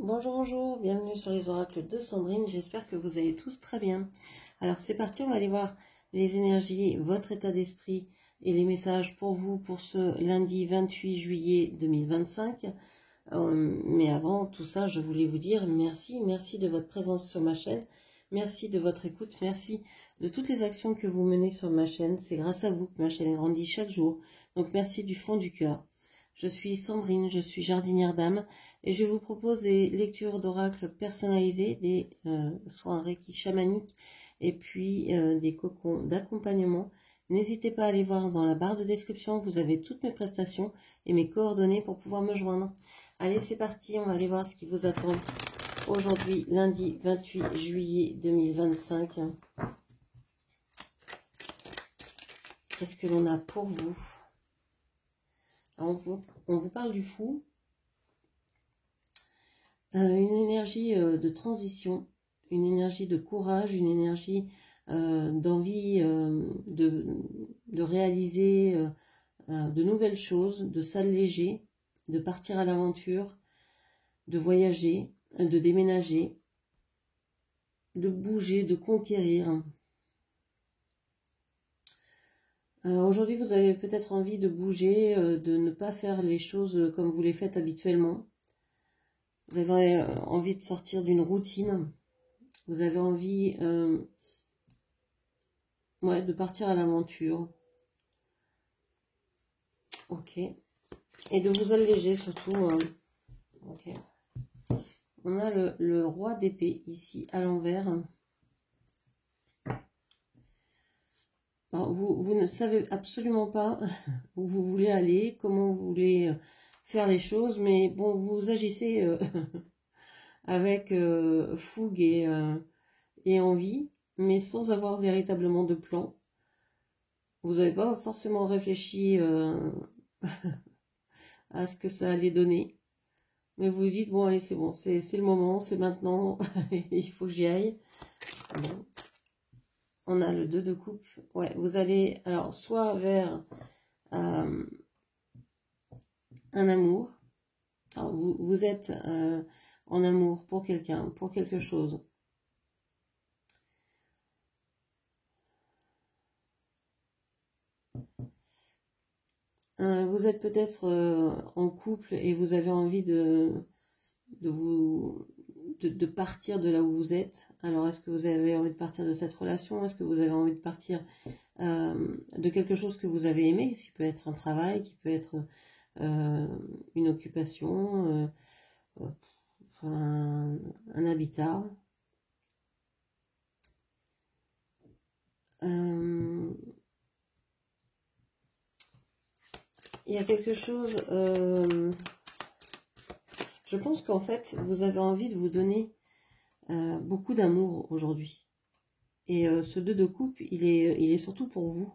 Bonjour, bonjour, bienvenue sur les oracles de Sandrine, j'espère que vous allez tous très bien. Alors c'est parti, on va aller voir les énergies, votre état d'esprit et les messages pour vous pour ce lundi 28 juillet 2025. Mais avant tout ça, je voulais vous dire merci de votre présence sur ma chaîne, merci de votre écoute, merci de toutes les actions que vous menez sur ma chaîne. C'est grâce à vous que ma chaîne grandit chaque jour, donc merci du fond du cœur. Je suis Sandrine, je suis jardinière d'âme et je vous propose des lectures d'oracles personnalisées, des soins Reiki chamaniques et puis des cocons d'accompagnement. N'hésitez pas à aller voir dans la barre de description, vous avez toutes mes prestations et mes coordonnées pour pouvoir me joindre. Allez, c'est parti, on va aller voir ce qui vous attend aujourd'hui, lundi 28 juillet 2025. Qu'est-ce que l'on a pour vous ? On vous parle du fou, une énergie de transition, une énergie de courage, une énergie d'envie de réaliser de nouvelles choses, de s'alléger, de partir à l'aventure, de voyager, de déménager, de bouger, de conquérir. Aujourd'hui, vous avez peut-être envie de bouger, de ne pas faire les choses comme vous les faites habituellement. Vous avez envie de sortir d'une routine. Vous avez envie de partir à l'aventure. Ok. Et de vous alléger surtout. Ok. On a le roi d'épée ici à l'envers. Vous ne savez absolument pas où vous voulez aller, comment vous voulez faire les choses, mais bon, vous agissez avec fougue et envie, mais sans avoir véritablement de plan. Vous n'avez pas forcément réfléchi à ce que ça allait donner, mais vous vous dites, bon allez, c'est bon, c'est le moment, c'est maintenant, il faut que j'y aille. Bon. On a le 2 de coupe. Ouais, vous allez alors soit vers un amour. Alors, vous êtes en amour pour quelqu'un, pour quelque chose. Vous êtes peut-être en couple et vous avez envie de partir de là où vous êtes. Alors, est-ce que vous avez envie de partir de cette relation? Est-ce que vous avez envie de partir de quelque chose que vous avez aimé, qui peut être un travail, qui peut être une occupation, un habitat. Il y a quelque chose, je pense qu'en fait, vous avez envie de vous donner beaucoup d'amour aujourd'hui. Et ce 2 de coupe, il est surtout pour vous.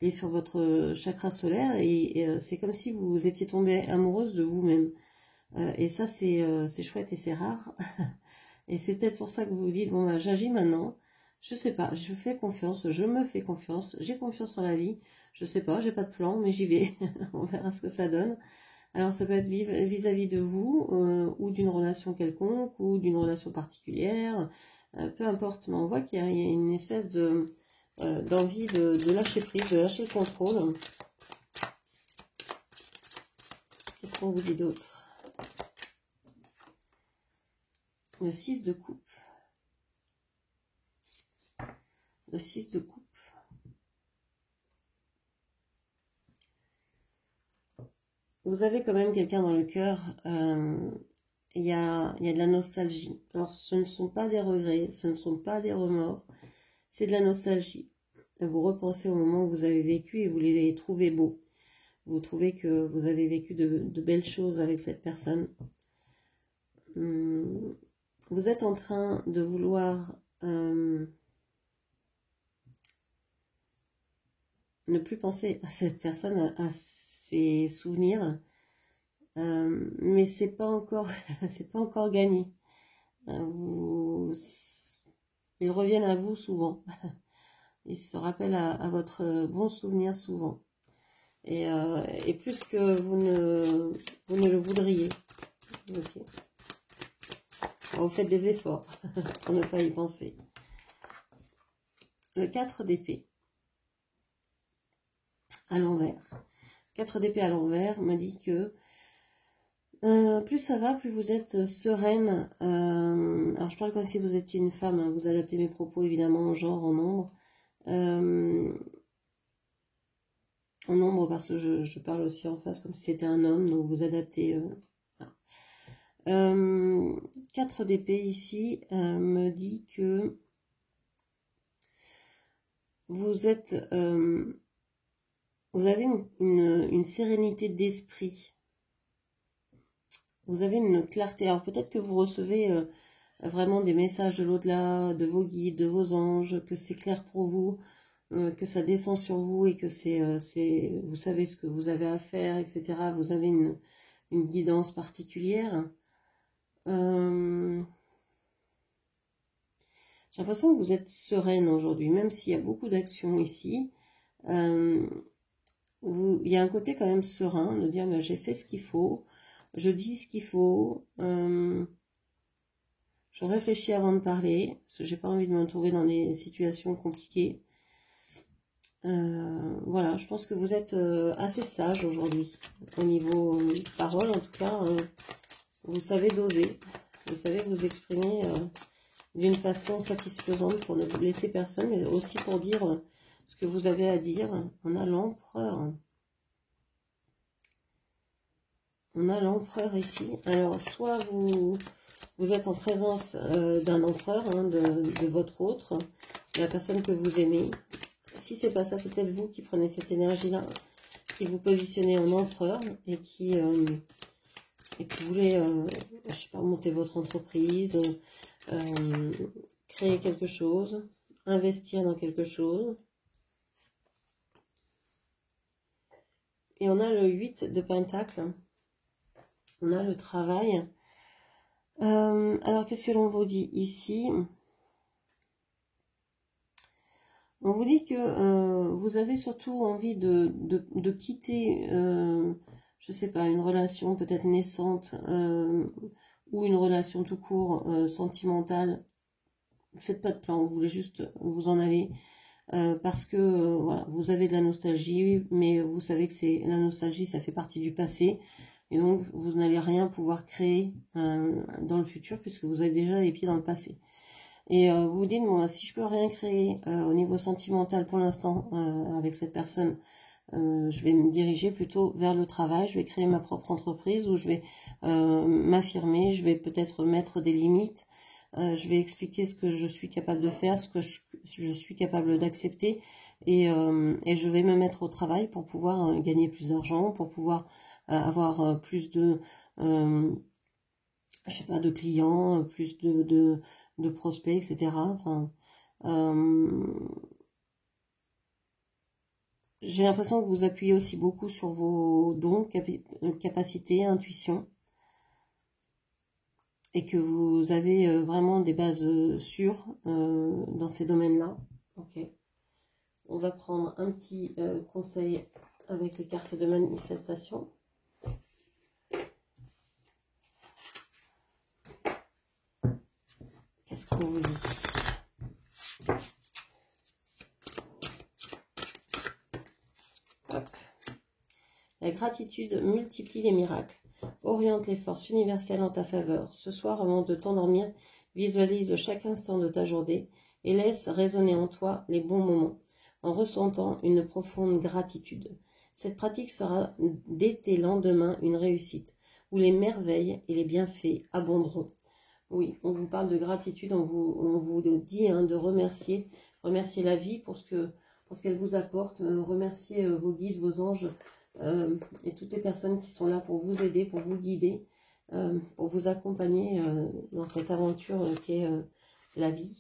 Il est sur votre chakra solaire et c'est comme si vous étiez tombée amoureuse de vous-même. Et ça, c'est chouette et c'est rare. Et c'est peut-être pour ça que vous vous dites, bon, bah, j'agis maintenant. Je sais pas, je fais confiance, je me fais confiance, j'ai confiance en la vie. Je sais pas, j'ai pas de plan, mais j'y vais. On verra ce que ça donne. Alors, ça peut être vis-à-vis de vous, ou d'une relation quelconque, ou d'une relation particulière. Peu importe, mais on voit qu'il y a une espèce d'envie de lâcher prise, de lâcher le contrôle. Qu'est-ce qu'on vous dit d'autre? Le 6 de coupe. Le 6 de coupe. Vous avez quand même quelqu'un dans le cœur. Il y a de la nostalgie. Alors, ce ne sont pas des regrets, ce ne sont pas des remords. C'est de la nostalgie. Vous repensez au moment où vous avez vécu et vous les trouvez beaux. Vous trouvez que vous avez vécu de belles choses avec cette personne. Vous êtes en train de vouloir ne plus penser à cette personne, à ses souvenirs, mais c'est pas encore gagné. Ils reviennent à vous souvent. Ils se rappellent à votre bon souvenir souvent. Et plus que vous ne le voudriez. Okay. Vous faites des efforts pour ne pas y penser. Le 4 d'épée à l'envers. 4 d'épée à l'envers me dit que plus ça va, plus vous êtes sereine. Alors je parle comme si vous étiez une femme, hein, vous adaptez mes propos évidemment en genre, en nombre. En nombre parce que je parle aussi en face comme si c'était un homme, donc vous adaptez. Voilà. 4 d'épée ici me dit que vous êtes, vous avez une sérénité d'esprit. Vous avez une clarté. Alors peut-être que vous recevez vraiment des messages de l'au-delà, de vos guides, de vos anges, que c'est clair pour vous, que ça descend sur vous et que vous savez ce que vous avez à faire, etc. Vous avez une guidance particulière. J'ai l'impression que vous êtes sereine aujourd'hui, même s'il y a beaucoup d'actions ici. Il y a un côté quand même serein, de dire j'ai fait ce qu'il faut, je dis ce qu'il faut, je réfléchis avant de parler, parce que j'ai pas envie de me retrouver dans des situations compliquées. Voilà, je pense que vous êtes assez sage aujourd'hui, au niveau parole en tout cas, vous savez doser, vous savez vous exprimer d'une façon satisfaisante pour ne blesser personne, mais aussi pour dire ce que vous avez à dire. On a l'empereur. On a l'empereur ici. Alors, soit vous êtes en présence d'un empereur, hein, de votre autre, de la personne que vous aimez. Si c'est pas ça, c'est peut-être vous qui prenez cette énergie-là, qui vous positionnez en empereur et qui voulez, je sais pas, monter votre entreprise, créer quelque chose, investir dans quelque chose. Et on a le 8 de Pentacle. On a le travail. Alors, qu'est-ce que l'on vous dit ici? On vous dit que vous avez surtout envie de quitter, je sais pas, une relation peut-être naissante ou une relation tout court sentimentale. Faites pas de plan, vous voulez juste vous en aller parce que voilà, vous avez de la nostalgie, mais vous savez que la nostalgie, ça fait partie du passé. Et donc, vous n'allez rien pouvoir créer dans le futur puisque vous avez déjà les pieds dans le passé. Et vous vous dites, bon, si je peux rien créer au niveau sentimental pour l'instant avec cette personne, je vais me diriger plutôt vers le travail. Je vais créer ma propre entreprise où je vais m'affirmer, je vais peut-être mettre des limites. Je vais expliquer ce que je suis capable de faire, ce que je suis capable d'accepter. Et je vais me mettre au travail pour pouvoir gagner plus d'argent, pour pouvoir avoir plus de, je sais pas, de clients, plus de prospects, etc. Enfin, j'ai l'impression que vous appuyez aussi beaucoup sur vos dons, capacités, intuition, et que vous avez vraiment des bases sûres dans ces domaines-là. Ok. On va prendre un petit conseil avec les cartes de manifestation. Qu'est-ce qu'on vous dit? Hop. La gratitude multiplie les miracles. Oriente les forces universelles en ta faveur. Ce soir, avant de t'endormir, visualise chaque instant de ta journée et laisse résonner en toi les bons moments, en ressentant une profonde gratitude. Cette pratique sera dès tes lendemains une réussite, où les merveilles et les bienfaits abonderont. Oui, on vous parle de gratitude, on vous dit de remercier la vie pour ce qu'elle vous apporte, remercier vos guides, vos anges et toutes les personnes qui sont là pour vous aider, pour vous guider, pour vous accompagner dans cette aventure qu'est la vie.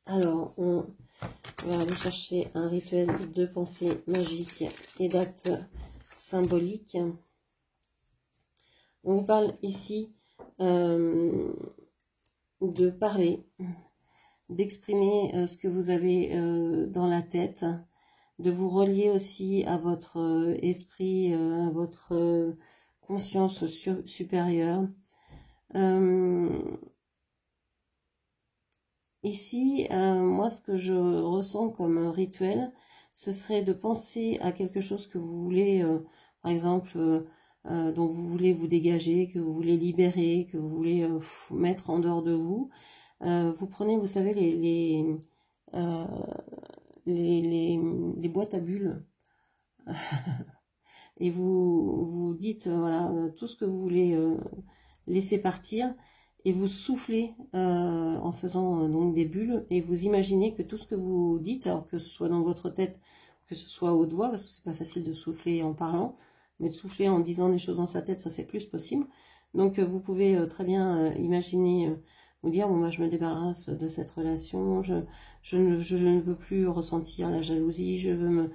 Alors, on va aller chercher un rituel de pensée magique et d'actes symboliques. On vous parle ici de parler, d'exprimer ce que vous avez dans la tête, de vous relier aussi à votre esprit, à votre conscience supérieure, Ici, moi, ce que je ressens comme rituel, ce serait de penser à quelque chose que vous voulez, par exemple, dont vous voulez vous dégager, que vous voulez libérer, que vous voulez mettre en dehors de vous. Vous prenez, vous savez, euh, les boîtes à bulles et vous dites, voilà, tout ce que vous voulez laisser partir et vous soufflez en faisant donc des bulles et vous imaginez que tout ce que vous dites, alors que ce soit dans votre tête, que ce soit à haute voix, parce que c'est pas facile de souffler en parlant, mais de souffler en disant des choses dans sa tête, ça c'est plus possible. Donc vous pouvez très bien imaginer, vous dire, bon bah je me débarrasse de cette relation, je ne veux plus ressentir la jalousie, je veux me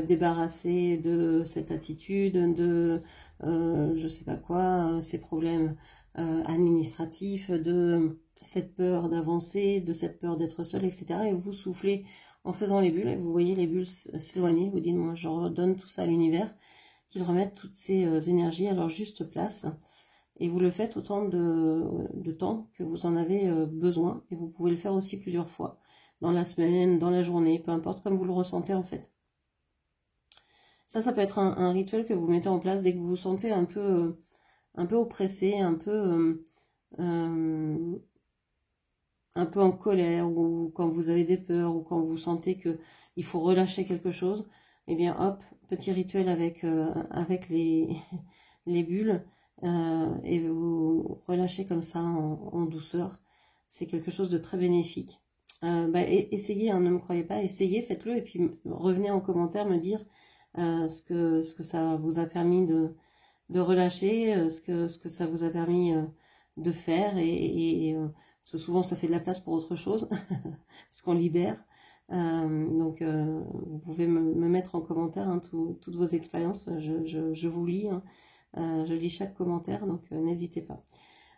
débarrasser de cette attitude, de je sais pas quoi, ces problèmes administratifs, de cette peur d'avancer, de cette peur d'être seul, etc. Et vous soufflez en faisant les bulles, et vous voyez les bulles s'éloigner, vous dites, moi je redonne tout ça à l'univers, qu'il remette toutes ces énergies à leur juste place, et vous le faites autant de temps que vous en avez besoin, et vous pouvez le faire aussi plusieurs fois, dans la semaine, dans la journée, peu importe, comme vous le ressentez en fait. Ça peut être un rituel que vous mettez en place dès que vous vous sentez un peu oppressé, un peu en colère, ou quand vous avez des peurs, ou quand vous sentez que il faut relâcher quelque chose, eh bien hop, petit rituel avec les bulles, et vous relâchez comme ça en douceur. C'est quelque chose de très bénéfique. Essayez, hein, ne me croyez pas, essayez, faites-le, et puis revenez en commentaire me dire ce que ça vous a permis de relâcher, ce que ça vous a permis de faire, parce que souvent ça fait de la place pour autre chose, parce qu'on libère. Donc vous pouvez me mettre en commentaire hein, toutes vos expériences, je vous lis, hein. Je lis chaque commentaire, donc n'hésitez pas.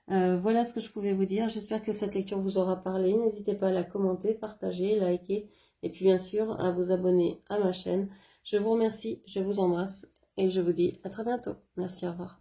Voilà ce que je pouvais vous dire, j'espère que cette lecture vous aura parlé, n'hésitez pas à la commenter, partager, liker, et puis bien sûr à vous abonner à ma chaîne. Je vous remercie, je vous embrasse, et je vous dis à très bientôt. Merci, au revoir.